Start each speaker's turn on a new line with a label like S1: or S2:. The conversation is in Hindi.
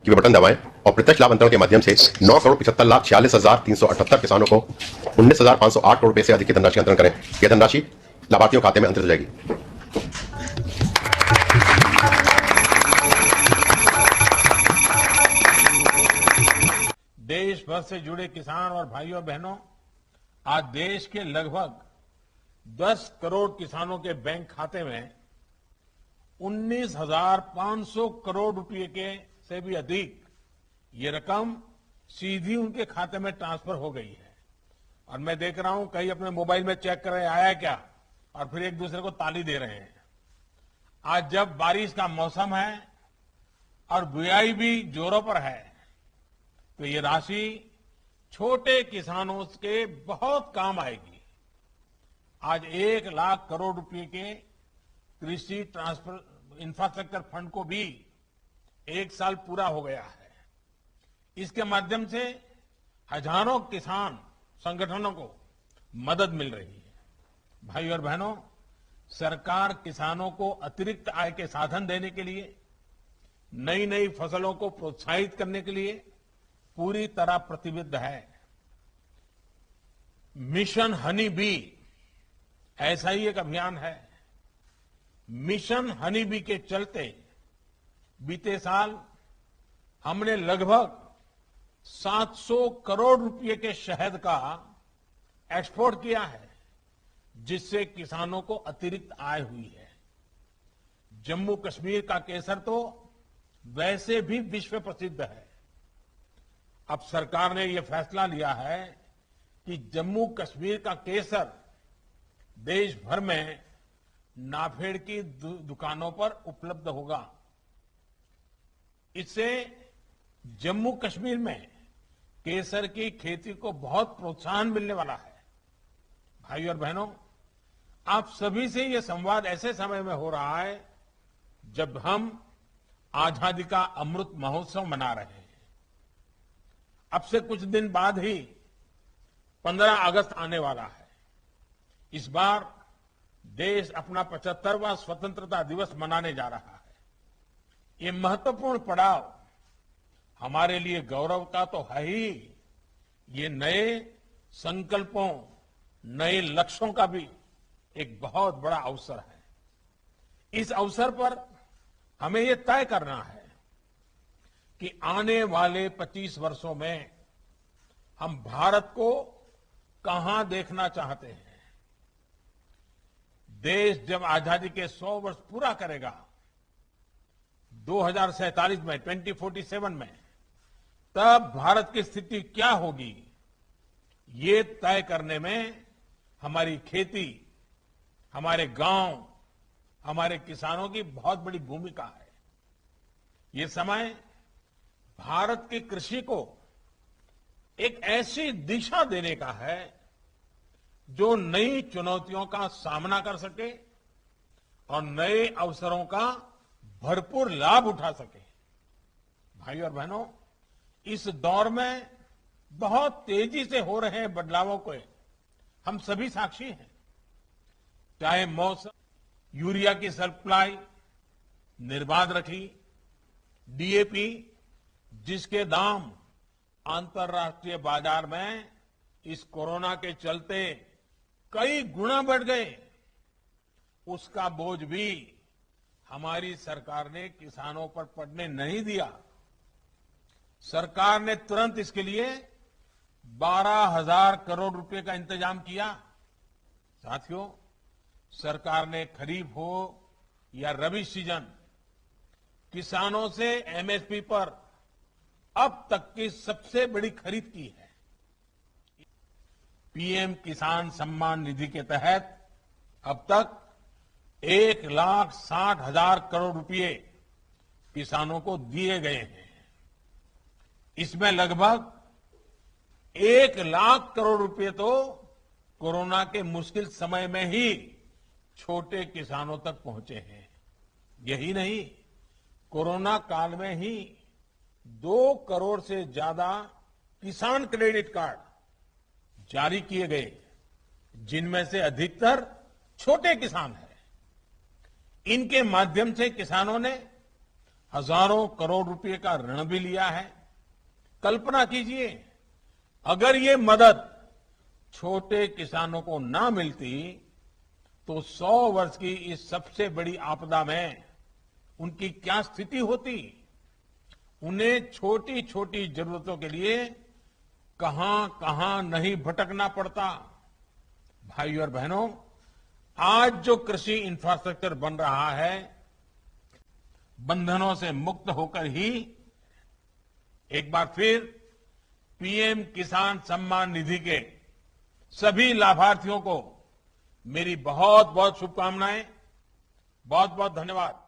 S1: कि वे बटन दबाएं और प्रत्यक्ष लाभ अंतरण के माध्यम से 9,75,46,378 किसानों को 19,508 करोड़ रुपए से अधिक की धनराशि अंतरण करें। यह धनराशि लाभार्थियों के खाते में अंतरित हो जाएगी।
S2: देश भर से जुड़े किसान और भाइयों बहनों, आज देश के लगभग 10 करोड़ किसानों के बैंक खाते में 19,500 करोड़ रुपए के से भी अधिक ये रकम सीधी उनके खाते में ट्रांसफर हो गई है। और मैं देख रहा हूं कई अपने मोबाइल में चेक कर रहे हैं आया क्या, और फिर एक दूसरे को ताली दे रहे हैं। आज जब बारिश का मौसम है और बुआई भी जोरों पर है, तो ये राशि छोटे किसानों के बहुत काम आएगी। आज 1 लाख करोड़ रुपए के कृषि ट्रांसफर इंफ्रास्ट्रक्चर फंड को भी 1 साल पूरा हो गया है। इसके माध्यम से हजारों किसान संगठनों को मदद मिल रही है। भाई और बहनों, सरकार किसानों को अतिरिक्त आय के साधन देने के लिए, नई नई फसलों को प्रोत्साहित करने के लिए पूरी तरह प्रतिबद्ध है। मिशन हनी बी ऐसा ही एक अभियान है। मिशन हनी बी के चलते बीते साल हमने लगभग 700 करोड़ रुपए के शहद का एक्सपोर्ट किया है, जिससे किसानों को अतिरिक्त आय हुई है। जम्मू कश्मीर का केसर तो वैसे भी विश्व प्रसिद्ध है। अब सरकार ने यह फैसला लिया है कि जम्मू कश्मीर का केसर देश भर में नाफेड की दुकानों पर उपलब्ध होगा। इससे जम्मू कश्मीर में केसर की खेती को बहुत प्रोत्साहन मिलने वाला है। भाई और बहनों, आप सभी से यह संवाद ऐसे समय में हो रहा है जब हम आजादी का अमृत महोत्सव मना रहे हैं। अब से कुछ दिन बाद ही 15 अगस्त आने वाला है। इस बार देश अपना 75वां स्वतंत्रता दिवस मनाने जा रहा है। ये महत्वपूर्ण पड़ाव हमारे लिए गौरव का तो है ही, ये नए संकल्पों, नए लक्ष्यों का भी एक बहुत बड़ा अवसर है। इस अवसर पर हमें ये तय करना है कि आने वाले 25 वर्षों में हम भारत को कहां देखना चाहते हैं। देश जब आजादी के 100 वर्ष पूरा करेगा 2047 में, 2047 में, तब भारत की स्थिति क्या होगी, ये तय करने में हमारी खेती, हमारे गांव, हमारे किसानों की बहुत बड़ी भूमिका है। ये समय भारत की कृषि को एक ऐसी दिशा देने का है जो नई चुनौतियों का सामना कर सके और नए अवसरों का भरपूर लाभ उठा सके। भाई और बहनों, इस दौर में बहुत तेजी से हो रहे बदलावों को हम सभी साक्षी हैं। चाहे मौसम, यूरिया की सप्लाई निर्बाध रखी, डीएपी जिसके दाम अंतर्राष्ट्रीय बाजार में इस कोरोना के चलते कई गुना बढ़ गए, उसका बोझ भी हमारी सरकार ने किसानों पर पड़ने नहीं दिया। सरकार ने तुरंत इसके लिए 12,000 करोड़ रुपए का इंतजाम किया। साथियों, सरकार ने खरीफ हो या रबी सीजन, किसानों से एमएसपी पर अब तक की सबसे बड़ी खरीद की है। पीएम किसान सम्मान निधि के तहत अब तक 1,60,000 करोड़ रुपए किसानों को दिए गए हैं। इसमें लगभग 1 लाख करोड़ रुपए तो कोरोना के मुश्किल समय में ही छोटे किसानों तक पहुंचे हैं। यही नहीं, कोरोना काल में ही 2 करोड़ से ज्यादा किसान क्रेडिट कार्ड जारी किए गए, जिनमें से अधिकतर छोटे किसान हैं। इनके माध्यम से किसानों ने हजारों करोड़ रुपए का ऋण भी लिया है। कल्पना कीजिए, अगर ये मदद छोटे किसानों को ना मिलती तो 100 वर्ष की इस सबसे बड़ी आपदा में उनकी क्या स्थिति होती। उन्हें छोटी छोटी जरूरतों के लिए कहां कहां नहीं भटकना पड़ता। भाइयों और बहनों, आज जो कृषि इंफ्रास्ट्रक्चर बन रहा है, बंधनों से मुक्त होकर ही एक बार फिर पीएम किसान सम्मान निधि के सभी लाभार्थियों को मेरी बहुत बहुत शुभकामनाएं। बहुत बहुत धन्यवाद।